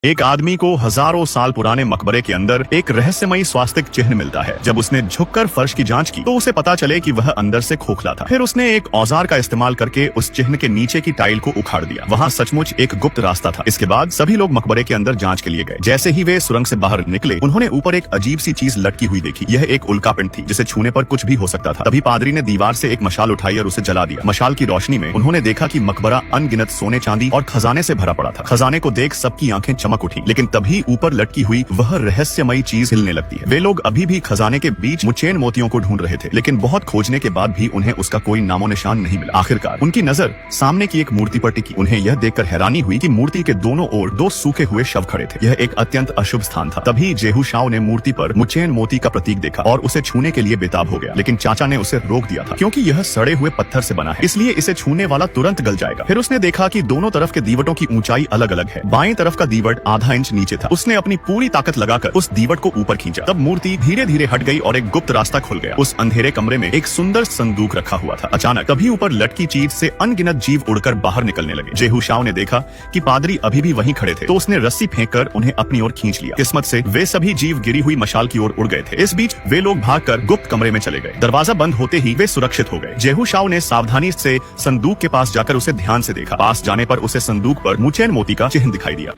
एक आदमी को हजारों साल पुराने मकबरे के अंदर एक रहस्यमयी स्वास्तिक चिन्ह मिलता है। जब उसने झुककर फर्श की जांच की तो उसे पता चले कि वह अंदर से खोखला था। फिर उसने एक औजार का इस्तेमाल करके उस चिन्ह के नीचे की टाइल को उखाड़ दिया। वहाँ सचमुच एक गुप्त रास्ता था। इसके बाद सभी लोग मकबरे के अंदर जांच के लिए गए। जैसे ही वे सुरंग से बाहर निकले, उन्होंने ऊपर एक अजीब सी चीज लटकी हुई देखी। यह एक उल्का पिंड थी जिसे छूने पर कुछ भी हो सकता था। तभी पादरी ने दीवार से एक मशाल उठाई और उसे जला दिया। मशाल की रोशनी में उन्होंने देखा कि मकबरा अनगिनत सोने चांदी और खजाने से भरा पड़ा था। खजाने को देख सबकी आंखें चमक उठी, लेकिन तभी ऊपर लटकी हुई वह रहस्यमयी चीज हिलने लगती है। वे लोग अभी भी खजाने के बीच मुचेन मोतियों को ढूंढ रहे थे, लेकिन बहुत खोजने के बाद भी उन्हें उसका कोई नामो निशान नहीं मिला। आखिरकार उनकी नजर सामने की एक मूर्ति पर टिकी। उन्हें यह देखकर हैरानी हुई कि मूर्ति के दोनों ओर दो सूखे हुए शव खड़े थे। यह एक अत्यंत अशुभ स्थान था। तभी जेहू शाओ ने मूर्ति पर मुचेन मोती का प्रतीक देखा और उसे छूने के लिए बेताब हो गया, लेकिन चाचा ने उसे रोक दिया था क्योंकि यह सड़े हुए पत्थर से बना है, इसलिए इसे छूने वाला तुरंत गल जाएगा। फिर उसने देखा कि दोनों तरफ के दीवटों की ऊंचाई अलग अलग है। बाएं तरफ का दीवट आधा इंच नीचे था। उसने अपनी पूरी ताकत लगाकर उस दीवट को ऊपर खींचा। तब मूर्ति धीरे धीरे हट गई और एक गुप्त रास्ता खुल गया। उस अंधेरे कमरे में एक सुंदर संदूक रखा हुआ था। अचानक तभी ऊपर लटकी चीज से अनगिनत जीव उड़कर बाहर निकलने लगे। जेहू शाओ ने देखा कि पादरी अभी भी वहीं खड़े थे, तो उसने रस्सी फेंककर उन्हें अपनी ओर खींच लिया। किस्मत से वे सभी जीव गिरी हुई मशाल की ओर उड़ गए थे। इस बीच वे लोग भागकर गुप्त कमरे में चले गए। दरवाजा बंद होते ही वे सुरक्षित हो गए। जेहू शाओ ने सावधानी से संदूक के पास जाकर उसे ध्यान से देखा। पास जाने पर उसे संदूक पर मुचेन मोती का चिन्ह दिखाई दिया।